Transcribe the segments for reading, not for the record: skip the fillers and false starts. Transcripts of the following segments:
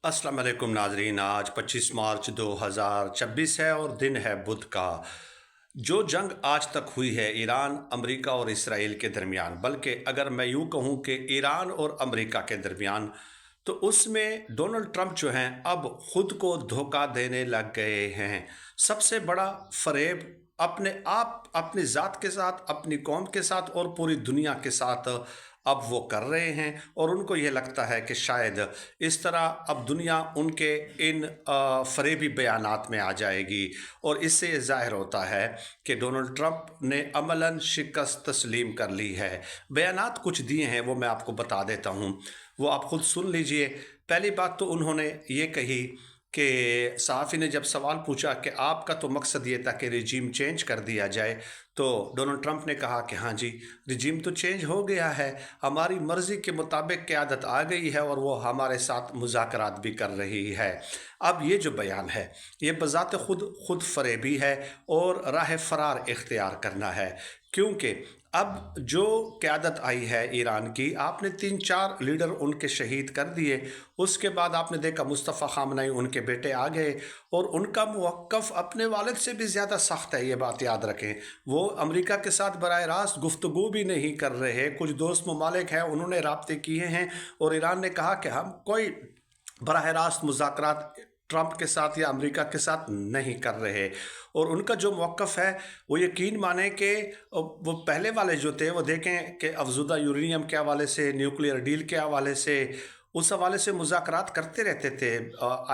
अस्सलाम वालेकुम नाजरीन। आज 25 मार्च 2026 है और दिन है बुध का। जो जंग आज तक हुई है ईरान, अमेरिका और इसराइल के दरमियान, बल्कि अगर मैं यूँ कहूँ कि ईरान और अमेरिका के दरमियान, तो उसमें डोनाल्ड ट्रंप जो हैं अब खुद को धोखा देने लग गए हैं। सबसे बड़ा फरेब अपने आप, अपनी ज़ात के साथ, अपनी कौम के साथ और पूरी दुनिया के साथ अब वो कर रहे हैं, और उनको ये लगता है कि शायद इस तरह अब दुनिया उनके इन फरेबी बयानात में आ जाएगी। और इससे ये ज़ाहिर होता है कि डोनाल्ड ट्रंप ने अमलन शिकस्त तस्लीम कर ली है। बयानात कुछ दिए हैं, वो मैं आपको बता देता हूँ, वो आप खुद सुन लीजिए। पहली बात तो उन्होंने ये कही कि सहाफ़ी ने जब सवाल पूछा कि आपका तो मकसद ये था कि रिजीम चेंज कर दिया जाए, तो डोनाल्ड ट्रंप ने कहा कि हाँ जी, रिजीम तो चेंज हो गया है, हमारी मर्ज़ी के मुताबिक क़यादत आ गई है और वो हमारे साथ मुज़ाकरात भी कर रही है। अब ये जो बयान है, ये बज़ात खुद फ़रेबी है और राह फ़रार इख्तियार करना है, क्योंकि अब जो क़यादत आई है ईरान की, आपने 3-4 लीडर उनके शहीद कर दिए। उसके बाद आपने देखा मुस्तफ़ा ख़ामनई, उनके बेटे आ गए, और उनका मौक़िफ़ अपने वालिद से भी ज़्यादा सख्त है, ये बात याद रखें। वो अमेरिका के साथ बराह रास्त गुफ्तगू भी नहीं कर रहे। कुछ दोस्त ममालिक हैं, उन्होंने राब्ते किए हैं और ईरान ने कहा कि हम कोई बराह रास्त मुज़ाकरात ट्रंप के साथ या अमेरिका के साथ नहीं कर रहे। और उनका जो मौक़िफ़ है, वो यकीन माने कि वो पहले वाले जो थे, वो देखें कि अफज़ुदा यूरेनियम के हवाले से, न्यूक्लियर डील के हवाले से, उस हवाले से मुज़ाकरात करते रहते थे।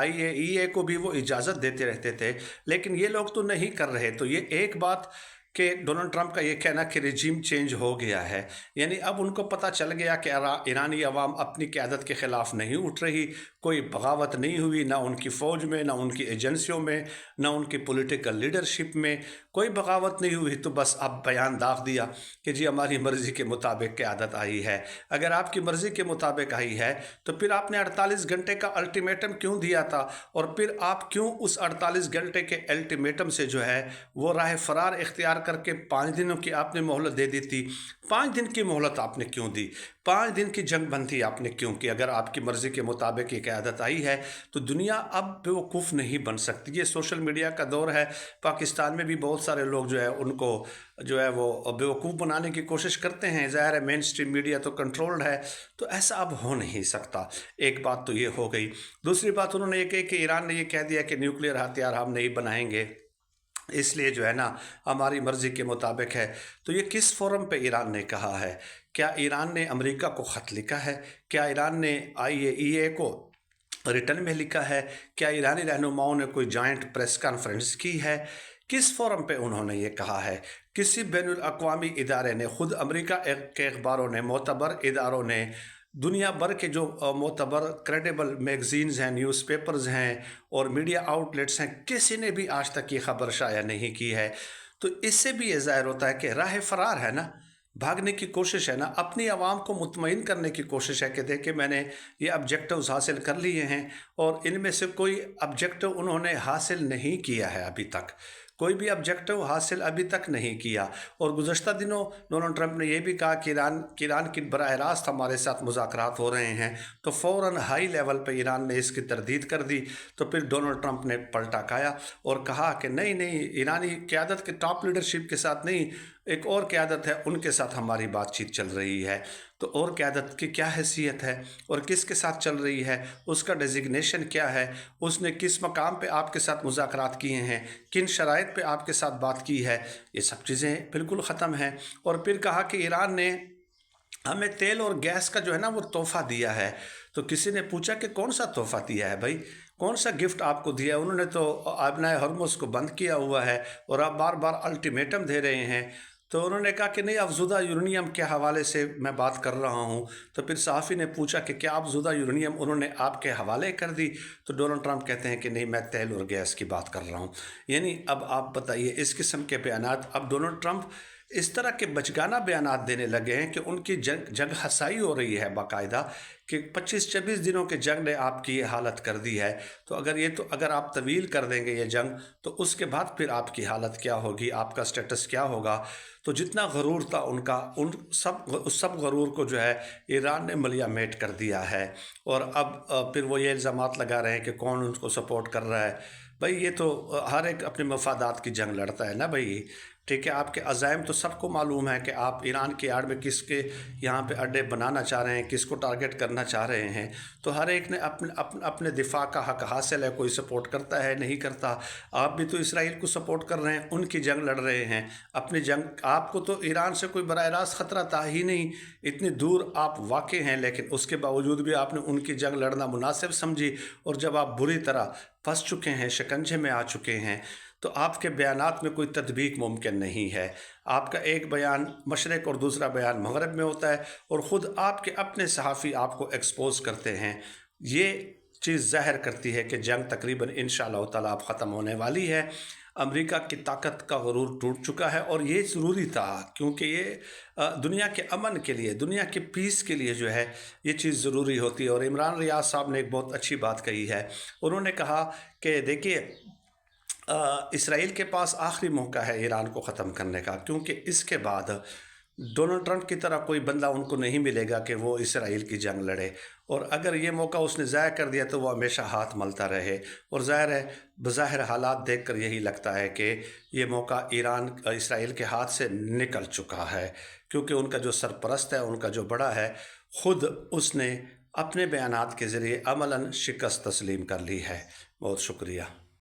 IAEA को भी वो इजाज़त देते रहते थे, लेकिन ये लोग तो नहीं कर रहे। तो ये एक बात कि डोनाल्ड ट्रंप का ये कहना कि रिजीम चेंज हो गया है, यानी अब उनको पता चल गया कि ईरानी अवाम अपनी क़यादत के ख़िलाफ़ नहीं उठ रही, कोई बगावत नहीं हुई, ना उनकी फ़ौज में, ना उनकी एजेंसियों में, ना उनकी पॉलिटिकल लीडरशिप में कोई बगावत नहीं हुई। तो बस अब बयान दाग दिया कि जी हमारी मर्ज़ी के मुताबिक क़यादत आई है। अगर आपकी मर्ज़ी के मुताबिक आई है, तो फिर आपने 48 घंटे का अल्टीमेटम क्यों दिया था, और फिर आप क्यों उस 48 घंटे के अल्टीमेटम से जो है वो राह फ़रार इख्तियार करके 5 दिनों की आपने मोहलत दे दी थी? 5 दिन की मोहलत आपने क्यों दी? 5 दिन की जंगबंदी आपने क्यों की? अगर आपकी मर्ज़ी के मुताबिक ये क़यादत आई है, तो दुनिया अब बेवकूफ़ नहीं बन सकती। ये सोशल मीडिया का दौर है, पाकिस्तान में भी बहुत सारे लोग जो है उनको जो है वो बेवकूफ़ बनाने की कोशिश करते हैं। ज़ाहिर है मेन स्ट्रीम मीडिया तो कंट्रोल्ड है, तो ऐसा अब हो नहीं सकता। एक बात तो ये हो गई। दूसरी बात उन्होंने ये कही कि ईरान ने ये कह दिया कि न्यूक्लियर हथियार हम नहीं बनाएंगे, इसलिए जो है ना हमारी मर्ज़ी के मुताबिक है। तो ये किस फोरम पे ईरान ने कहा है? क्या ईरान ने अमेरिका को ख़त लिखा है? क्या ईरान ने IAEA को रिटर्न में लिखा है? क्या ईरानी रहनुमाओं ने कोई जॉइंट प्रेस कॉन्फ्रेंस की है? किस फोरम पे उन्होंने ये कहा है? किसी बैनुल अक़वामी इदारे ने, खुद अमेरिका के अखबारों ने, मोतबर इदारों ने, दुनिया भर के जो मोतबर क्रेडिबल मैगज़ीन्स हैं, न्यूज़पेपर्स हैं और मीडिया आउटलेट्स हैं, किसी ने भी आज तक ये ख़बर शाया नहीं की है। तो इससे भी ये ज़ाहिर होता है कि राह फ़रार है ना, भागने की कोशिश है ना, अपनी आवाम को मुतमईन करने की कोशिश है कि देखिए मैंने ये ऑब्जेक्टिव्स हासिल कर लिए हैं, और इनमें से कोई ऑब्जेक्टिव उन्होंने हासिल नहीं किया है अभी तक। कोई भी ऑब्जेक्टिव हासिल अभी तक नहीं किया। और गुज़श्ता दिनों डोनाल्ड ट्रंप ने यह भी कहा कि ईरान की बराह रास्त हमारे साथ मुज़ाकरात हो रहे हैं, तो फ़ौरन हाई लेवल पे ईरान ने इसकी तरदीद कर दी। तो फिर डोनाल्ड ट्रंप ने पलटा खाया और कहा कि नहीं नहीं, ईरानी क़यादत के टॉप लीडरशिप के साथ नहीं, एक और क़यादत है, उनके साथ हमारी बातचीत चल रही है। तो और क़यादत की क्या हैसियत है और किसके साथ चल रही है, उसका डेजिग्नेशन क्या है, उसने किस मकाम पे आपके साथ मुज़ाकरात किए हैं, किन शराइत पे आपके साथ बात की है, ये सब चीज़ें बिल्कुल ख़त्म हैं। और फिर कहा कि ईरान ने हमें तेल और गैस का जो है ना वो तोहफ़ा दिया है। तो किसी ने पूछा कि कौन सा तोहफ़ा दिया है भाई, कौन सा गिफ्ट आपको दिया है? उन्होंने तो आबनाए हरमुज़ को बंद किया हुआ है और आप बार बार अल्टीमेटम दे रहे हैं। तो उन्होंने कहा कि नहीं, अफज़ुदा यूरेनियम के हवाले से मैं बात कर रहा हूँ। तो फिर सहाफ़ी ने पूछा कि क्या अफज़ुदा यूरेनियम उन्होंने आपके हवाले कर दी? तो डोनाल्ड ट्रंप कहते हैं कि नहीं, मैं तेल और गैस की बात कर रहा हूँ। यानी अब आप बताइए, इस किस्म के बयानात अब डोनाल्ड ट्रंप इस तरह के बचगाना बयानात देने लगे हैं कि उनकी जंग हसाई हो रही है बाकायदा, कि 25-26 दिनों के जंग ने आपकी ये हालत कर दी है। तो अगर आप तवील कर देंगे ये जंग, तो उसके बाद फिर आपकी हालत क्या होगी, आपका स्टेटस क्या होगा। तो जितना गरूर था उनका, उस सब गरूर को जो है ईरान ने मलिया मेट कर दिया है। और अब फिर वो ये इल्ज़ामात लगा रहे हैं कि कौन उनको सपोर्ट कर रहा है। भाई ये तो हर एक अपने मफादात की जंग लड़ता है ना भाई। ठीक है, आपके अज़ाइम तो सबको मालूम है कि आप ईरान की आड़ में किसके यहाँ पे अड्डे बनाना चाह रहे हैं, किसको टारगेट करना चाह रहे हैं। तो हर एक ने अपने दिफा का हक हासिल है, कोई सपोर्ट करता है नहीं करता। आप भी तो इसराइल को सपोर्ट कर रहे हैं, उनकी जंग लड़ रहे हैं अपनी जंग। आपको तो ईरान से कोई बराह रास्त ख़तरा था ही नहीं, इतनी दूर आप वाक़ई हैं, लेकिन उसके बावजूद भी आपने उनकी जंग लड़ना मुनासिब समझी। और जब आप बुरी तरह फंस चुके हैं, शिकंजे में आ चुके हैं, तो आपके बयानात में कोई तदबीक मुमकिन नहीं है। आपका एक बयान मशरक़ और दूसरा बयान मगरब में होता है, और ख़ुद आपके अपने सहाफ़ी आपको एक्सपोज करते हैं। ये चीज़ ज़ाहिर करती है कि जंग तकरीबन इंशाअल्लाह ताला अब ख़त्म होने वाली है। अमेरिका की ताकत का गुरूर टूट चुका है, और ये ज़रूरी था, क्योंकि ये दुनिया के अमन के लिए, दुनिया के पीस के लिए जो है ये चीज़ ज़रूरी होती है। और इमरान रियाज साहब ने एक बहुत अच्छी बात कही है। उन्होंने कहा कि देखिए, इसराइल के पास आखिरी मौका है ईरान को ख़त्म करने का, क्योंकि इसके बाद डोनाल्ड ट्रंप की तरह कोई बंदा उनको नहीं मिलेगा कि वो इसराइल की जंग लड़े। और अगर ये मौका उसने ज़ाया कर दिया तो वो हमेशा हाथ मलता रहे। और ज़ाहिर है, बज़ाहिर हालात देखकर यही लगता है कि ये मौका इसराइल के हाथ से निकल चुका है, क्योंकि उनका जो सरपरस्त है, उनका जो बड़ा है, ख़ुद उसने अपने बयानात के ज़रिए अमलन शिकस्त तस्लीम कर ली है। बहुत शुक्रिया।